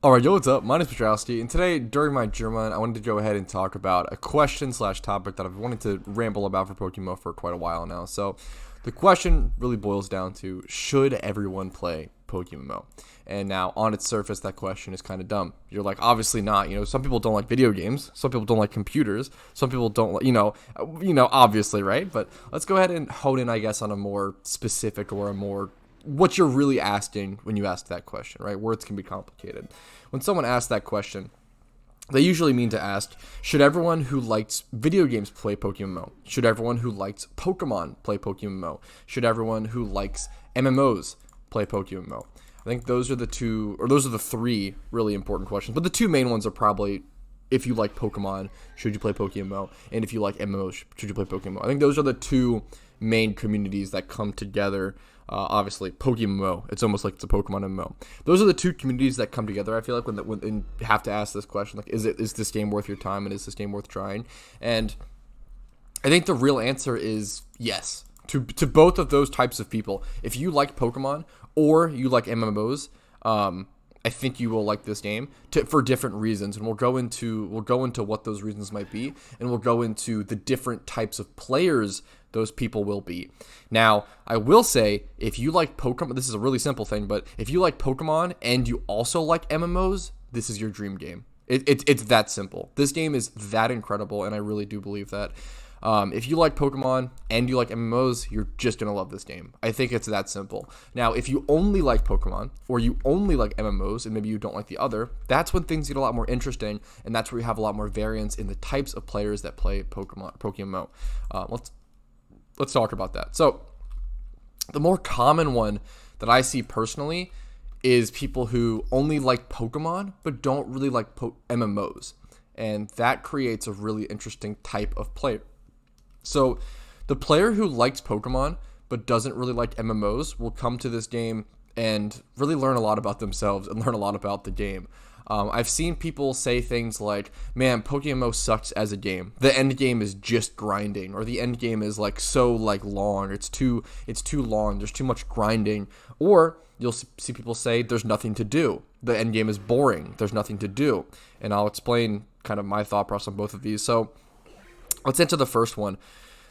Alright, yo, what's up? My name is Patrouski, and today, during my German, I wanted to go ahead and talk about a question/topic that I've wanted to ramble about for PokeMMO for quite a while now. So, the question really boils down to, should everyone play PokeMMO? And now, on its surface, that question is kind of dumb. You're like, obviously not. Some people don't like video games. Some people don't like computers. Some people don't like, obviously, right? But let's go ahead and hone in, I guess, on a more specific or a more what you're really asking when you ask that question, right? Words can be complicated. When someone asks that question, they usually mean to ask, should everyone who likes video games play PokeMMO? Should everyone who likes Pokemon play PokeMMO? Should everyone who likes MMOs play PokeMMO? I think those are the three really important questions. But the two main ones are probably, if you like Pokemon, should you play PokeMMO? And if you like MMOs, should you play PokeMMO? I think those are the two main communities that come together. Obviously, PokeMMO, it's almost like it's a Pokemon MMO. Those are the two communities that come together, I feel like, when you have to ask this question, like, is this game worth your time, and is this game worth trying? And I think the real answer is yes, to both of those types of people. If you like Pokemon, or you like MMOs, I think you will like this game for different reasons, and we'll go into what those reasons might be, and we'll go into the different types of players those people will be. Now, I will say, if you like Pokemon, this is a really simple thing, but if you like Pokemon and you also like MMOs, this is your dream game. It's that simple. This game is that incredible, and I really do believe that. If you like Pokemon and you like MMOs, you're just going to love this game. I think it's that simple. Now, if you only like Pokemon or you only like MMOs and maybe you don't like the other, that's when things get a lot more interesting, and that's where we have a lot more variance in the types of players that play PokeMMO. Let's talk about that. So, the more common one that I see personally is people who only like Pokemon but don't really like MMOs. And that creates a really interesting type of player. So, the player who likes Pokemon but doesn't really like MMOs will come to this game and really learn a lot about themselves and learn a lot about the game. I've seen people say things like, man, PokeMMO sucks as a game. The end game is just grinding, or the end game is so long. It's too long. There's too much grinding. Or you'll see people say there's nothing to do. The end game is boring. There's nothing to do. And I'll explain kind of my thought process on both of these. So let's enter the first one.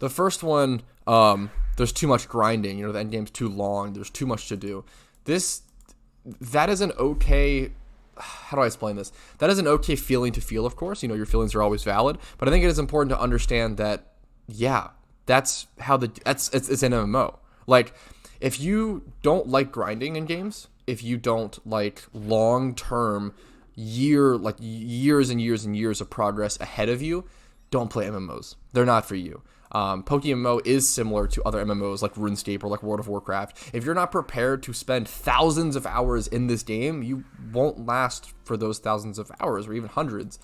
The first one, there's too much grinding. The end game's too long. There's too much to do. That is an okay. How do I explain this? That is an okay feeling to feel, of course. Your feelings are always valid, but I think it is important to understand that, yeah, it's an MMO. If you don't like grinding in games, if you don't like long-term years and years and years of progress ahead of you, don't play MMOs. They're not for you. PokeMMO is similar to other MMOs like RuneScape or like World of Warcraft. If you're not prepared to spend thousands of hours in this game, you won't last for those thousands of hours or even hundreds,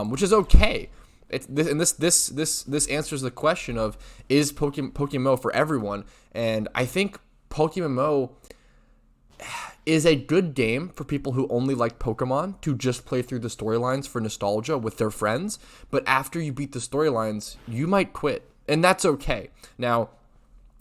which is okay. This answers the question of, is PokeMMO for everyone? And I think PokeMMO is a good game for people who only like Pokemon to just play through the storylines for nostalgia with their friends. But after you beat the storylines, you might quit. And that's okay. Now,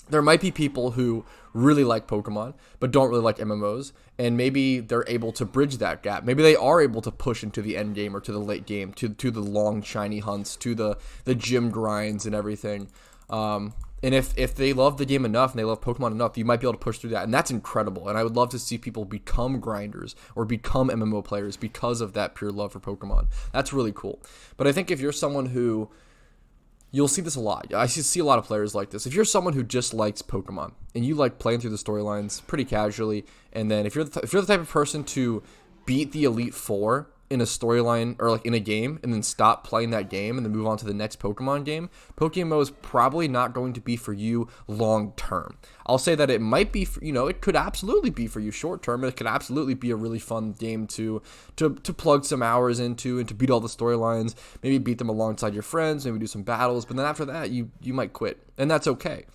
there might be people who really like Pokemon but don't really like MMOs, and maybe they're able to bridge that gap. Maybe they are able to push into the end game or to the late game, to the long shiny hunts, to the gym grinds and everything. And if they love the game enough and they love Pokemon enough, you might be able to push through that, and that's incredible. And I would love to see people become grinders or become MMO players because of that pure love for Pokemon. That's really cool. But I think if you're someone who, you'll see this a lot. I see a lot of players like this. If you're someone who just likes Pokemon and you like playing through the storylines pretty casually, and then if you're the type of person to beat the Elite Four in a storyline or in a game and then stop playing that game and then move on to the next Pokemon game, PokeMMO is probably not going to be for you long term. I'll say that it might be for, it could absolutely be for you short term. It could absolutely be a really fun game to plug some hours into and to beat all the storylines, maybe beat them alongside your friends, maybe do some battles, but then after that you might quit, and that's okay.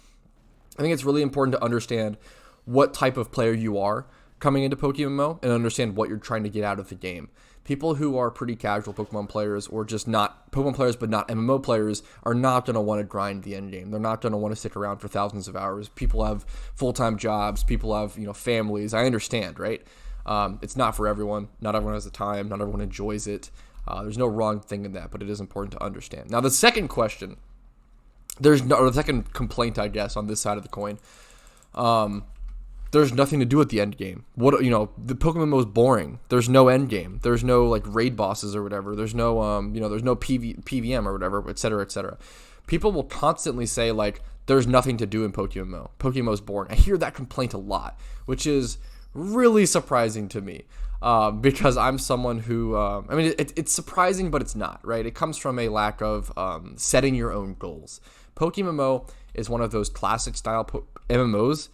I think it's really important to understand what type of player you are coming into PokeMMO and understand what you're trying to get out of the game. People who are pretty casual Pokemon players, or just not Pokemon players but not MMO players, are not going to want to grind the end game. They're not going to want to stick around for thousands of hours. People have full-time jobs. People have families. I understand, right? It's not for everyone. Not everyone has the time. Not everyone enjoys it. There's no wrong thing in that, but it is important to understand. Now, the second question, or the second complaint, I guess, on this side of the coin, there's nothing to do at the end game. The PokeMMO is boring. There's no end game. There's no like raid bosses or whatever. There's no there's no PVM or whatever, et cetera, et cetera. People will constantly say like there's nothing to do in PokeMMO. PokeMMO is boring. I hear that complaint a lot, which is really surprising to me. Because I'm someone who, it's surprising, but it's not, right? It comes from a lack of setting your own goals. PokeMMO is one of those classic style MMOs.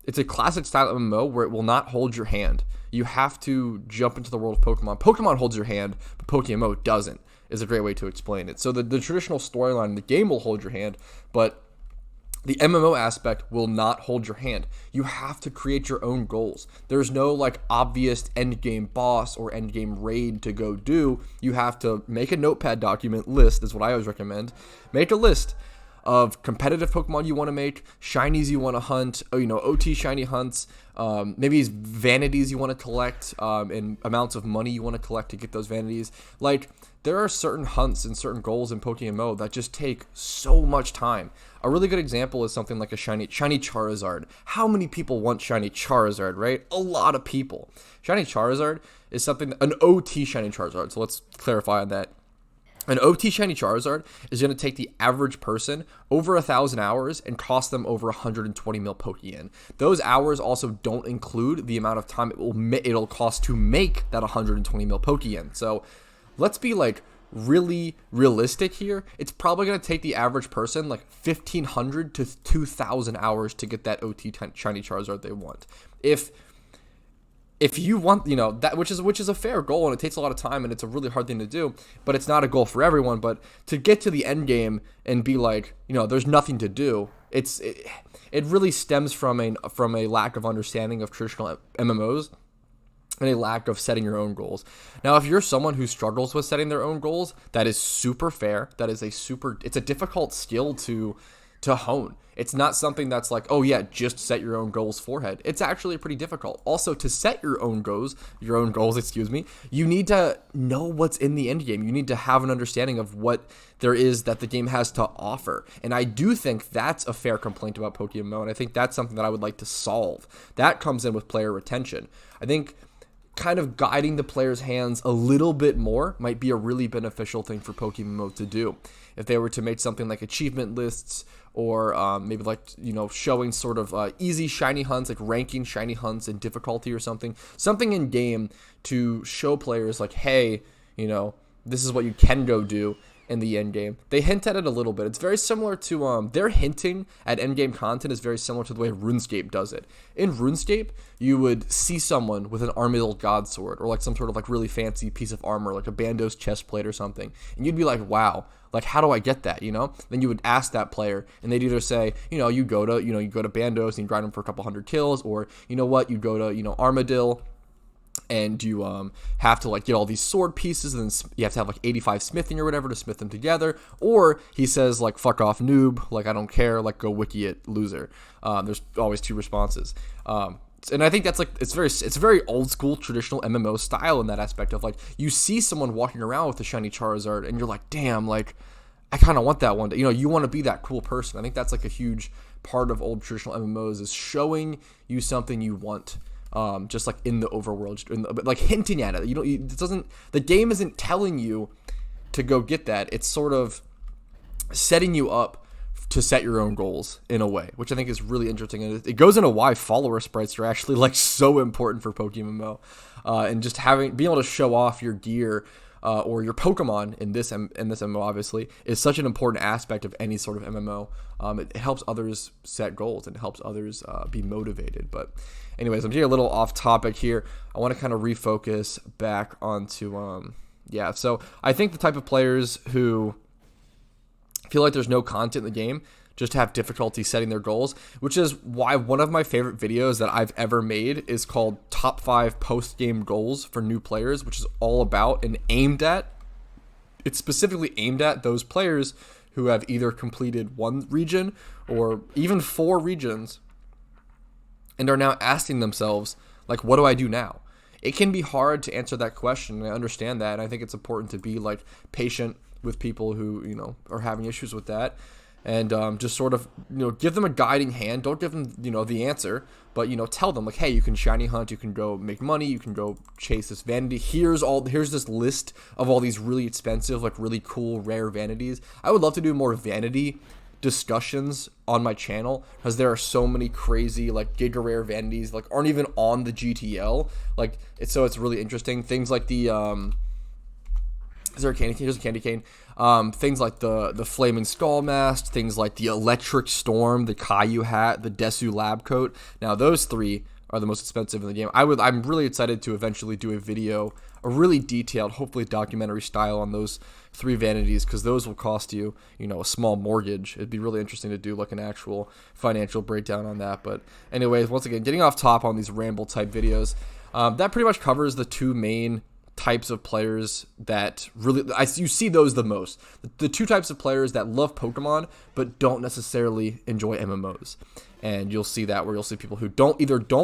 It's a classic style MMO where it will not hold your hand. You have to jump into the world of Pokemon. Pokemon holds your hand, but PokeMMO doesn't, is a great way to explain it. So the traditional storyline in the game will hold your hand, but the MMO aspect will not hold your hand. You have to create your own goals. There's no like obvious end game boss or end game raid to go do. You have to make a notepad document list, is what I always recommend. Make a list of competitive Pokemon you want to make, shinies you want to hunt, OT shiny hunts, maybe vanities you want to collect, and amounts of money you want to collect to get those vanities. Like, there are certain hunts and certain goals in PokeMMO that just take so much time. A really good example is something like a shiny Charizard. How many people want shiny Charizard, right? A lot of people. Shiny Charizard is an OT shiny Charizard, so let's clarify on that. An OT shiny Charizard is going to take the average person over 1,000 hours and cost them over 120 mil Pokeyen. Those hours also don't include the amount of time it'll cost to make that 120 mil Pokeyen. So let's be like really realistic here. It's probably going to take the average person like 1,500 to 2,000 hours to get that OT shiny Charizard they want. If you want, that which is a fair goal, and it takes a lot of time, and it's a really hard thing to do, but it's not a goal for everyone. But to get to the end game and be like, there's nothing to do, it really stems from a lack of understanding of traditional MMOs and a lack of setting your own goals. Now, if you're someone who struggles with setting their own goals, that is super fair. It's a difficult skill to hone. It's not something that's like, oh yeah, just set your own goals forehead. It's actually pretty difficult. Also, to set your own goals, you need to know what's in the end game. You need to have an understanding of what there is that the game has to offer. And I do think that's a fair complaint about PokeMMO, and I think that's something that I would like to solve. That comes in with player retention. I think kind of guiding the player's hands a little bit more might be a really beneficial thing for PokeMMO to do. If they were to make something like achievement lists, or maybe like, showing sort of easy shiny hunts, like ranking shiny hunts in difficulty or something in game to show players like, hey, this is what you can go do in the end game. They hint at it a little bit. It's very similar to their hinting at end game content is very similar to the way RuneScape does it. In RuneScape, you would see someone with an Armadillo God Sword, or like some sort of like really fancy piece of armor, like a Bandos chest plate or something, and you'd be like, wow, like, how do I get that? Then you would ask that player, and they'd either say, you go to Bandos and you grind them for a couple hundred kills, or you go to Armadillo, and you have to like get all these sword pieces, and then you have to have like 85 smithing or whatever to smith them together. Or he says like, fuck off noob, like I don't care, like go wiki it loser. There's always two responses. And I think that's like, it's very old school traditional MMO style in that aspect of like, you see someone walking around with a shiny Charizard and you're like, damn, like I kind of want that one day. You want to be that cool person. I think that's like a huge part of old traditional MMOs is showing you something you want. Just like in the overworld, but like hinting at it. The game isn't telling you to go get that. It's sort of setting you up to set your own goals in a way, which I think is really interesting. And it goes into why follower sprites are actually like so important for PokeMMO, and just being able to show off your gear, or your Pokemon in this MMO obviously is such an important aspect of any sort of MMO. It helps others set goals and it helps others be motivated. But anyways, I'm getting a little off topic here. I want to kind of refocus back onto so I think the type of players who feel like there's no content in the game just have difficulty setting their goals, which is why one of my favorite videos that I've ever made is called Top 5 Post-Game Goals for New Players, which is all about and it's specifically aimed at those players who have either completed one region or even 4 regions and are now asking themselves, Like, what do I do now? It can be hard to answer that question, and I understand that, and I think it's important to be like patient with people who, you know, are having issues with that, and just sort of, you know, give them a guiding hand. Don't give them, you know, the answer, but, you know, tell them like, hey, you can shiny hunt, you can go make money, you can go chase this vanity. Here's this list of all these really expensive, like really cool rare vanities. I would love to do more vanity discussions on my channel, because there are so many crazy like giga rare vanities like aren't even on the GTL. Like it's really interesting. Things like the is there a candy cane? There's a candy cane. Things like the flaming skull mask, things like the electric storm, the Caillou hat, the Desu lab coat. Now those three are the most expensive in the game. I'm really excited to eventually do a video, a really detailed, hopefully documentary style, on those 3 vanities, because those will cost you, you know, a small mortgage. It'd be really interesting to do like an actual financial breakdown on that. But anyways, once again, getting off top on these ramble type videos, that pretty much covers the 2 main types of players that really you see those the most. The 2 types of players that love Pokemon but don't necessarily enjoy MMOs. And you'll see that, where you'll see people who don't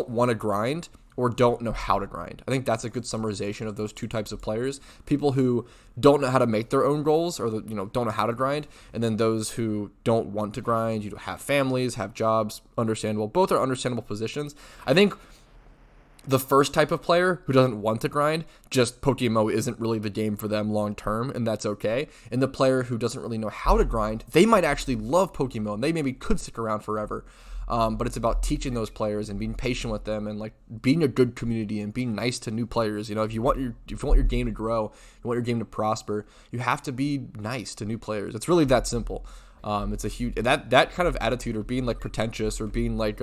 want to grind or don't know how to grind. I think that's a good summarization of those 2 types of players. People who don't know how to make their own goals, or you know, don't know how to grind, and then those who don't want to grind, you have families, have jobs. Understandable. Both are understandable positions. I think the first type of player who doesn't want to grind, just PokeMMO isn't really the game for them long term, and that's okay. And the player who doesn't really know how to grind, they might actually love PokeMMO, and they maybe could stick around forever. But it's about teaching those players and being patient with them, and like being a good community and being nice to new players. You know, if you want your game to grow, you want your game to prosper, you have to be nice to new players. It's really that simple. It's a huge that kind of attitude, or being like pretentious, or being like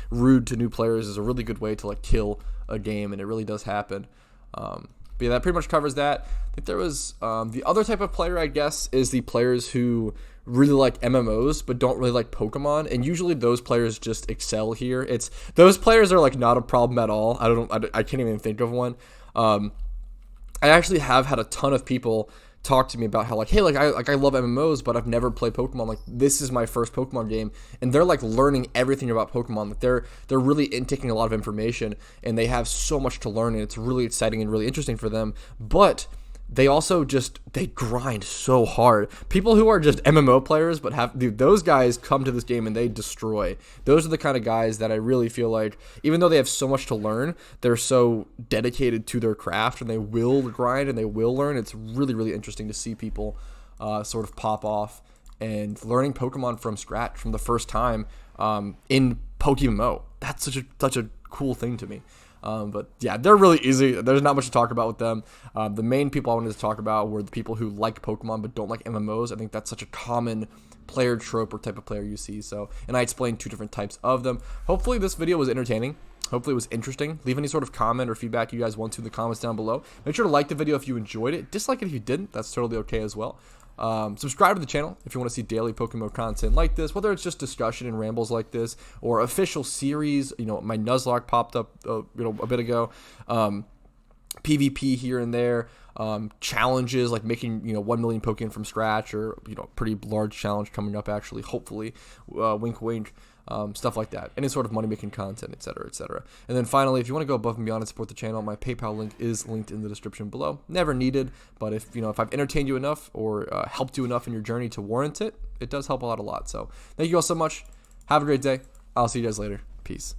rude to new players, is a really good way to like kill a game, and it really does happen. But yeah, that pretty much covers that. I think there was the other type of player, I guess, is the players who really like MMOs but don't really like Pokemon, and usually those players just excel here. Those players are like not a problem at all. I can't even think of one. I actually have had a ton of people talk to me about how like, hey, I love MMOs, but I've never played Pokemon. Like, this is my first Pokemon game, and they're like learning everything about Pokemon. Like they're really taking a lot of information, and they have so much to learn, and it's really exciting and really interesting for them. But they also they grind so hard. People who are just MMO players but those guys come to this game and they destroy. Those are the kind of guys that I really feel like, even though they have so much to learn, they're so dedicated to their craft, and they will grind and they will learn. It's really, really interesting to see people sort of pop off and learning Pokemon from scratch, from the first time in PokeMMO. That's such a cool thing to me. But yeah, they're really easy. There's not much to talk about with them. The main people I wanted to talk about were the people who like Pokemon but don't like MMOs. I think that's such a common player trope or type of player you see. And I explained 2 different types of them. Hopefully this video was entertaining. Hopefully it was interesting. Leave any sort of comment or feedback you guys want to in the comments down below. Make sure to like the video if you enjoyed it. Dislike it if you didn't. That's totally okay as well. Subscribe to the channel if you want to see daily PokeMMO content like this, whether it's just discussion and rambles like this, or official series. You know, my Nuzlocke popped up a bit ago. PvP here and there. Challenges like making 1 million Pokeyen from scratch, or pretty large challenge coming up actually, hopefully. Wink wink. Stuff like that, any sort of money-making content, etc., etc. And then finally, if you want to go above and beyond and support the channel, my PayPal link is linked in the description below. Never needed, but if I've entertained you enough or helped you enough in your journey to warrant it, it does help out a lot. So thank you all so much. Have a great day. I'll see you guys later. Peace.